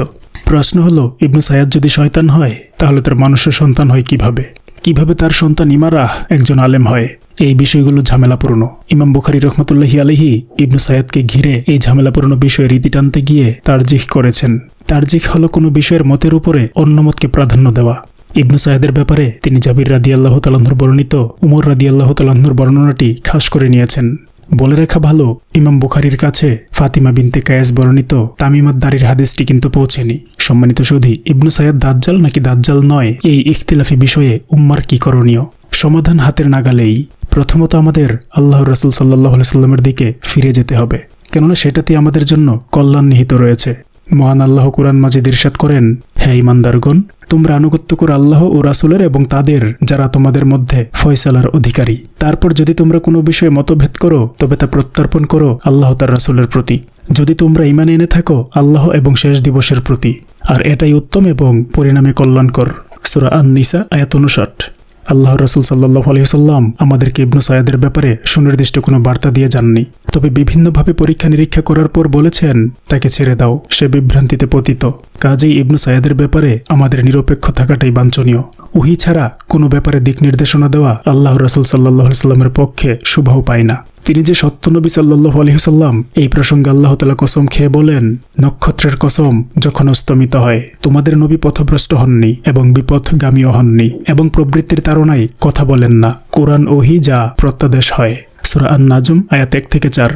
প্রশ্ন হলো, ইবনু সায়াদ যদি শয়তান হয়, তাহলে তার মানুষের সন্তান হয় কিভাবে? কিভাবে তার সন্তান ইমারাহ একজন আলেম হয়? এই বিষয়গুলো ঝামেলাপূর্ণ। ইমাম বুখারী রহমতুল্লাহি আলাইহি ইবনু সায়াদকে ঘিরে এই ঝামেলাপূর্ণ বিষয়ে রীতি টানতে গিয়ে তারজিহ করেছেন। তারজিহ হলো কোনো বিষয়ের মতের উপরে অন্য মতকে প্রাধান্য দেওয়া। ইবনু সায়াদের ব্যাপারে তিনি জাবির রাদিয়াল্লাহু তাআলা আনহুর বর্ণিত উমর রাদিয়াল্লাহু তাআলা আনহুর বর্ণনাটি খাস করে নিয়েছেন। বলে রাখা ভালো, ইমাম বুখারীর কাছে ফাতিমা বিনতে কায়েস বর্ণিত তামিমাত দারির হাদিসটি কিন্তু পৌঁছেনি। সম্মানিত সুধী, ইবনু সায়াদ দাজ্জাল নাকি দাজ্জাল নয়, এই ইখতিলাফি বিষয়ে উম্মার কি করণীয়? সমাধান হাতের নাগালেই। প্রথমত আমাদের আল্লাহর রাসূল সাল্লাল্লাহু আলাইহি সাল্লামের দিকে ফিরে যেতে হবে, কেননা সেটাতে আমাদের জন্য কল্যাণ নিহিত রয়েছে। মহান আল্লাহ কুরআন মাজিদ ইরশাদ করেন, হে ঈমানদারগণ, তোমরা আনুগত্য করো আল্লাহ ও রাসূলের এবং তাদের যারা তোমাদের মধ্যে ফয়সালার অধিকারী। তারপর যদি তোমরা কোনো বিষয়ে মতভেদ করো, তবে তা প্রত্যর্পণ করো আল্লাহ তার রাসূলের প্রতি, যদি তোমরা ঈমান এনে থাকো আল্লাহ এবং শেষ দিবসের প্রতি, আর এটাই উত্তম এবং পরিণামে কল্যাণকর। সূরা আন-নিসা আয়াত 59। আল্লাহ রাসূল সাল্লাল্লাহু আলাইহি ওয়াসাল্লাম আমাদেরকে ইবনু সায়াদের ব্যাপারে সুনির্দিষ্ট কোনো বার্তা দিয়ে যাননি, তবে বিভিন্নভাবে পরীক্ষা নিরীক্ষা করার পর বলেছেন, তাকে ছেড়ে দাও, সে বিভ্রান্তিতে পতিত। কাজেই ইবনু সায়াদের ব্যাপারে আমাদের নিরপেক্ষ থাকাটাই বাঞ্ছনীয়। ওহী ছাড়া কোনো ব্যাপারে দিক নির্দেশনা দেওয়া আল্লাহ রাসূল সাল্লাল্লাহু আলাইহি ওয়াসাল্লামের পক্ষে শুভও পায় না। তিনি যে সত্য নবী সাল্লাল্লাহু আলাইহি ওয়াসাল্লাম, এই প্রসঙ্গে আল্লাহ তাআলা কসম খেয়ে বলেন, নক্ষত্রের কসম যখন অস্তমিত হয়, তোমাদের নবী পথভ্রষ্ট হননি এবং বিপথগামীও হননি এবং প্রবৃত্তির তাড়নায় কথা বলেন না। কোরআন ওহী যা প্রত্যাদেশ হয়। সূরা আন-নাজম আয়াত 1-4।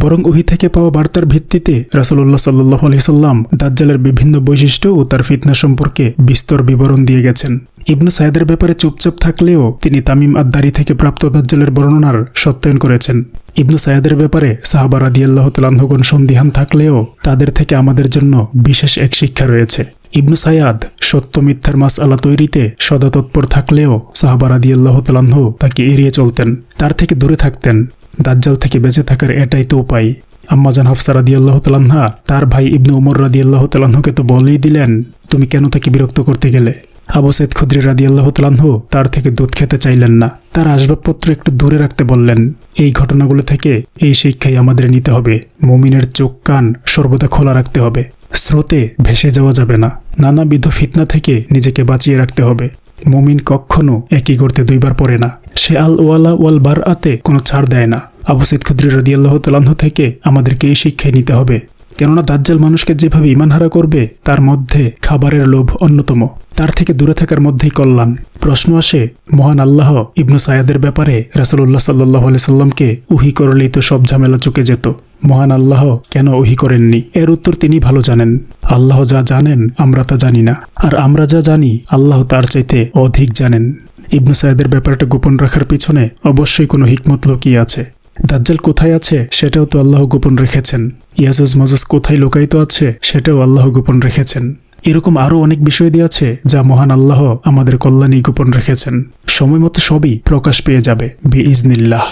বরং ওহী থেকে পাওয়া বার্তার ভিত্তিতে রাসূলুল্লাহ সাল্লাল্লাহু আলাইহি ওয়াসাল্লাম দাজ্জালের বিভিন্ন বৈশিষ্ট্য ও তার ফিতনা সম্পর্কে বিস্তর বিবরণ দিয়ে গেছেন। ইবনু সায়াদের ব্যাপারে চুপচাপ থাকলেও তিনি তামিম আদ-দারি থেকে প্রাপ্ত দাজ্জালের বর্ণনার সত্যায়ন করেছেন। ইবনু সায়াদের ব্যাপারে সাহাবা রাদিয়াল্লাহু তাআলা আনহুগণ সন্দিহান থাকলেও তাদের থেকে আমাদের জন্য বিশেষ এক শিক্ষা রয়েছে। ইবনু সায়াদ সত্য মিথ্যার মাসআলা তৈরিতে সদা তৎপর থাকলেও সাহাবা রাদিয়াল্লাহু তাআলা আনহু তাকে এড়িয়ে চলতেন, তার থেকে দূরে থাকতেন। দাজ্জাল থেকে বেঁচে থাকার এটাই তো উপায়। আম্মাজান হাফসা রাদিয়াল্লাহু তাআলা আনহা তার ভাই ইবনু উমর রাদিয়াল্লাহু তাআলা আনহুকে তো বলেই দিলেন, তুমি কেন তাকে বিরক্ত করতে গেলে? আবু সাইদ খুদরি রাদিয়াল্লাহু তাআলা আনহু তার থেকে দুধ খেতে চাইলেন না, তার আসবাবপত্র একটু দূরে রাখতে বললেন। এই ঘটনাগুলো থেকে এই শিক্ষাই আমাদের নিতে হবে। মুমিনের চোখ কান সর্বদা খোলা রাখতে হবে, স্রোতে ভেসে যাওয়া যাবে না। নানাবিধ ফিতনা থেকে নিজেকে বাঁচিয়ে রাখতে হবে। মুমিন কখনো একই গর্তে দুইবার পড়ে না, সে আল ওয়ালা ওয়াল বারআতে কোনো ছাড় দেয় না। আবু সাইদ খুদরি রাদিয়াল্লাহু তাআলা আনহু থেকে আমাদেরকে এই শিক্ষাই নিতে হবে। কেননা দাজ্জাল মানুষকে যেভাবে ঈমানহারা করবে তার মধ্যে খাবারের লোভ অন্যতম। তার থেকে দূরে থাকার মধ্যেই কল্যাণ। প্রশ্ন আসে, মহান আল্লাহ ইবনু সায়াদের ব্যাপারে রাসূলুল্লাহ সাল্লাল্লাহু আলাইহি সাল্লামকে ওহী করলেই তো সব ঝামেলা চুকে যেত। মহান আল্লাহ কেন ওহী করেননি? এর উত্তর তিনি ভালো জানেন। আল্লাহ যা জানেন আমরা তা জানি না, আর আমরা যা জানি আল্লাহ তার চাইতে অধিক জানেন। ইবনু সায়াদের ব্যাপারটা গোপন রাখার পিছনে অবশ্যই কোনো হিকমত লুকিয়ে আছে। দাজ্জাল কোথায় আছে সেটাও তো আল্লাহ গোপন রেখেছেন। ইয়াজুজ মাজুজ কোথায় লুকায়িত আছে সেটাও আল্লাহ গোপন রেখেছেন। এরকম আরও অনেক বিষয় দিয়ে আছে যা মহান আল্লাহ আমাদের কল্যাণেই গোপন রেখেছেন। সময় মতো সবই প্রকাশ পেয়ে যাবে বিইজনিল্লাহ।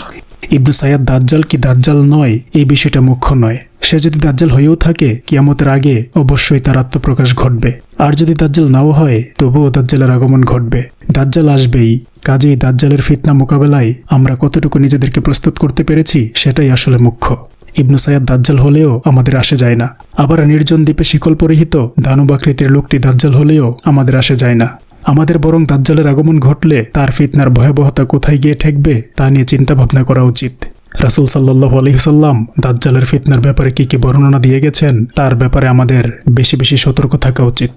ইবনু সায়াদ দাজ্জাল কি দাজ্জাল নয় এই বিষয়টা মুখ্য নয়। সে যদি দাজ্জাল হয়েও থাকে কিয়ামতের আগে অবশ্যই তার আত্মপ্রকাশ ঘটবে। আর যদি দাজ্জাল নাও হয় তবুও দাজ্জালের আগমন ঘটবে। দাজ্জাল আসবেই। কাজেই দাজ্জালের ফিতনা মোকাবেলায় আমরা কতটুকু নিজেদেরকে প্রস্তুত করতে পেরেছি সেটাই আসলে মুখ্য। ইবনু সায়াদ দাজ্জাল হলেও আমাদের আসে যায় না, আবার নির্জন দ্বীপে শিকল পরিহিত দানবাকৃতির লোকটি দাজ্জাল হলেও আমাদের আসে যায় না। আমাদের বরং দাজ্জালের আগমন ঘটলে তার ফিতনার ভয়াবহতা কোথায় গিয়ে ঠেকবে তা নিয়ে চিন্তা ভাবনা করা উচিত। রাসূল সাল্লাল্লাহু আলাইহি ওয়াসাল্লাম দাজ্জালের ফিতনার ব্যাপারে কি বর্ণনা দিয়ে গেছেন তার ব্যাপারে আমাদের বেশি বেশি সতর্ক থাকা উচিত।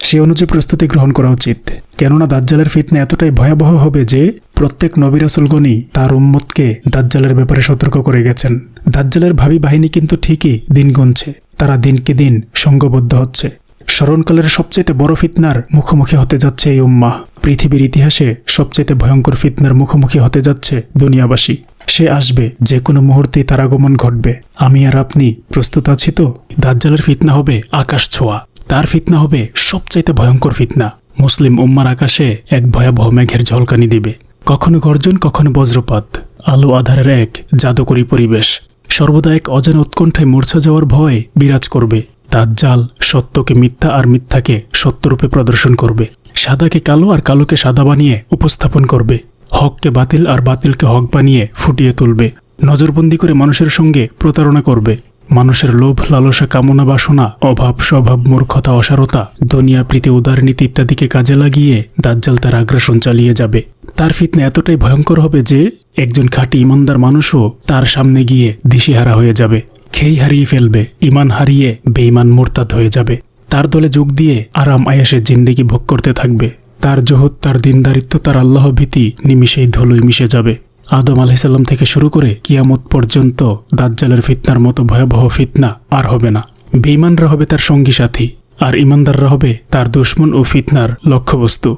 সে অনুযায়ী প্রস্তুতি গ্রহণ করা উচিত। কেননা দাজ্জালের ফিতনা এতটাই ভয়াবহ হবে যে প্রত্যেক নবী রাসূলগণই তার উম্মতকে দাজ্জালের ব্যাপারে সতর্ক করে গেছেন। দাজ্জালের ভাবী বাহিনী কিন্তু ঠিকই দিন গুনছে, তারা দিনকে দিন সংঘবদ্ধ হচ্ছে। স্মরণকালের সবচেয়ে বড় ফিতনার মুখোমুখি হতে যাচ্ছে এই উম্মাহ। পৃথিবীর ইতিহাসে সবচেয়ে ভয়ঙ্কর ফিতনার মুখোমুখি হতে যাচ্ছে দুনিয়াবাসী। সে আসবে, যে কোনো মুহূর্তেই তার আগমন ঘটবে। আমি আর আপনি প্রস্তুত আছি তো? দাজ্জালের ফিতনা হবে আকাশ ছোঁয়া। তার ফিতনা হবে সবচাইতে ভয়ঙ্কর ফিতনা। মুসলিম উম্মার আকাশে এক ভয়াবহ মেঘের ঝলকানি দিবে। কখনো গর্জন, কখনো বজ্রপাত। আলো আধারের এক জাদুকরী পরিবেশ। সর্বদা এক অজানা উৎকণ্ঠায় মূর্ছা যাওয়ার ভয় বিরাজ করবে। দাজ্জাল সত্যকে মিথ্যা আর মিথ্যাকে সত্যরূপে প্রদর্শন করবে। সাদাকে কালো আর কালোকে সাদা বানিয়ে উপস্থাপন করবে। হককে বাতিল আর বাতিলকে হক বানিয়ে ফুটিয়ে তুলবে। নজরবন্দি করে মানুষের সঙ্গে প্রতারণা করবে। মানুষের লোভ, লালসা, কামনা, বাসনা, অভাব, স্বভাব, মূর্খতা, অসারতা, দুনিয়া প্রীতি, উদারনীতি ইত্যাদিকে কাজে লাগিয়ে দাজ্জাল তার আগ্রাসন চালিয়ে যাবে। তার ফিতনা এতটাই ভয়ঙ্কর হবে যে একজন খাঁটি ইমানদার মানুষও তার সামনে গিয়ে দিশেহারা হয়ে যাবে। খেই হারিয়ে ফেলবে, ইমান হারিয়ে বেঈমান মুরতাদ হয়ে যাবে। তার দলে যোগ দিয়ে আরাম আয়াসের জিন্দেগি ভোগ করতে থাকবে। তার জহুদ, তার দিনদারিত্ব, তার আল্লাহ ভীতি নিমিষেই ধুলোয় মিশে যাবে। আদম আলাইহিস সালাম থেকে শুরু করে কিয়ামত পর্যন্ত দাজ্জালের ফিতনার মতো ভয়াবহ ফিতনা আর হবে না। বেঈমানরা হবে তার সঙ্গী সাথী, আর ইমানদাররা হবে তার দুশমন ও ফিতনার লক্ষ্যবস্তু।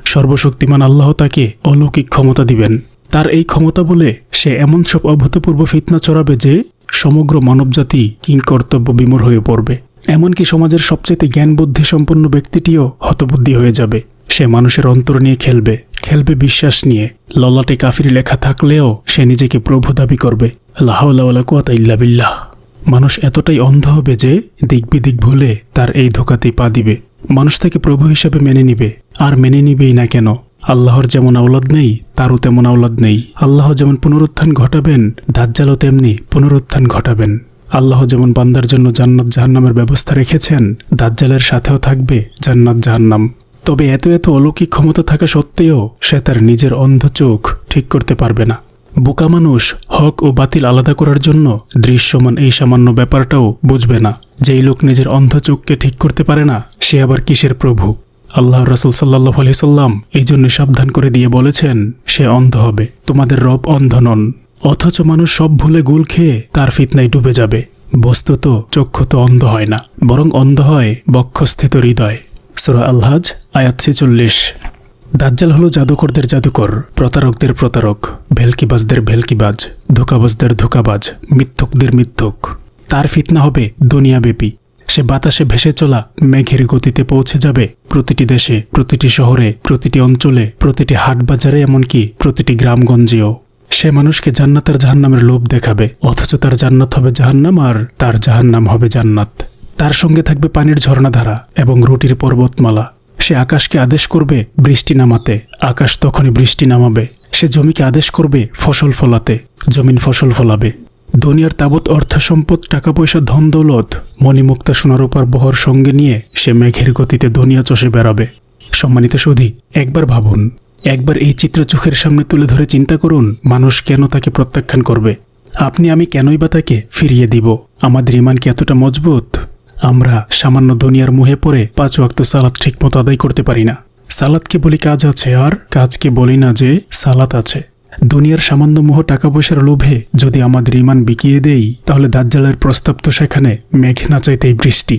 সর্বশক্তিমান আল্লাহ তাকে অলৌকিক ক্ষমতা দিবেন। তার এই ক্ষমতা বলে সে এমন সব অভূতপূর্ব ফিতনা চড়াবে যে সমগ্র মানবজাতি কিংকর্তব্য বিমূঢ় হয়ে পড়বে। এমনকি সমাজের সবচেয়ে জ্ঞান বুদ্ধি সম্পন্ন ব্যক্তিটিও হতবুদ্ধি হয়ে যাবে। সে মানুষের অন্তর নিয়ে খেলবে, খেলবে বিশ্বাস নিয়ে। ললাটে কাফির লেখা থাকলেও সে নিজেকে প্রভু দাবি করবে। লা হাওলা ওয়ালা কুওয়াতা ইল্লা বিল্লাহ। মানুষ এতটাই অন্ধ হবে যে দিক বিদিক ভুলে তার এই ধোঁকাতেই পা দিবে। মানুষ তাকে প্রভু হিসাবে মেনে নিবে। আর মেনে নিবেই না কেন? আল্লাহর যেমন আওলাদ নেই তারও তেমন আওলাদ নেই। আল্লাহ যেমন পুনরুত্থান ঘটাবেন দাজ্জালও তেমনি পুনরুত্থান ঘটাবেন। আল্লাহ যেমন বান্দার জন্য জান্নাত জাহান্নামের ব্যবস্থা রেখেছেন, দাজ্জালের সাথেও থাকবে জান্নাত জাহান্নাম। তবে এত এত অলৌকিক ক্ষমতা থাকা সত্ত্বেও সে তার নিজের অন্ধ চোখ ঠিক করতে পারবে না। বোকা মানুষ হক ও বাতিল আলাদা করার জন্য দৃশ্যমান এই সামান্য ব্যাপারটাও বুঝবে না। যেই লোক নিজের অন্ধ চোখকে ঠিক করতে পারে না সে আবার কিসের প্রভু? আল্লাহ রাসূল সাল্লাল্লাহু আলাইহি সাল্লাম এই জন্য সাবধান করে দিয়ে বলেছেন, সে অন্ধ হবে, তোমাদের রব অন্ধ নন। অথচ মানুষ সব ভুলে গুল খেয়ে তার ফিতনায় ডুবে যাবে। বস্তুত চক্ষু তো অন্ধ হয় না, বরং অন্ধ হয় বক্ষস্থিত হৃদয়। সূরা আল হজ আয়াত 46। দাজ্জাল হলো জাদুকরদের জাদুকর, প্রতারকদের প্রতারক, ভেলকিবাজদের ভেলকিবাজ, ধোঁকাবাজদের ধোঁকাবাজ, মিথ্যুকদের মিথ্যুক। তার ফিতনা হবে দুনিয়াব্যাপী। সে বাতাসে ভেসে চলা মেঘের গতিতে পৌঁছে যাবে প্রতিটি দেশে, প্রতিটি শহরে, প্রতিটি অঞ্চলে, প্রতিটি হাট বাজারে, এমনকি প্রতিটি গ্রামগঞ্জেও। সে মানুষকে জান্নাত আর জাহান্নামের লোভ দেখাবে, অথচ তার জান্নাত হবে জাহান্নাম আর তার জাহান্নাম হবে জান্নাত। তার সঙ্গে থাকবে পানির ঝর্ণাধারা এবং রুটির পর্বতমালা। সে আকাশকে আদেশ করবে বৃষ্টি নামাতে, আকাশ তখনই বৃষ্টি নামাবে। সে জমিকে আদেশ করবে ফসল ফলাতে, জমিন ফসল ফলাবে। দুনিয়ার তাবৎ অর্থ সম্পদ, টাকা পয়সা, ধন দৌলত, মণিমুক্তা সোনার উপর বহর সঙ্গে নিয়ে সে মেঘের গতিতে দুনিয়া চষে বেড়াবে। সম্মানিত সুধী, একবার ভাবুন, একবার এই চিত্র চোখের সামনে তুলে ধরে চিন্তা করুন, মানুষ কেন তাকে প্রত্যাখ্যান করবে? আপনি আমি কেনই বা তাকে ফিরিয়ে দিব? আমাদের ঈমান কি এতটা মজবুত? আমরা সামান্য দুনিয়ার মুহে পড়ে 5 ওয়াক্ত সালাত ঠিকমতো আদায় করতে পারি না। সালাতকে বলি কাজ আছে, আর কাজকে বলি না যে সালাত আছে। দুনিয়ার সামান্য মোহ, টাকা পয়সার লোভে যদি আমাদের ঈমান বিকিয়ে দেই, তাহলে দাজ্জালের প্রস্তাব তো সেখানে মেঘ না চাইতেই বৃষ্টি।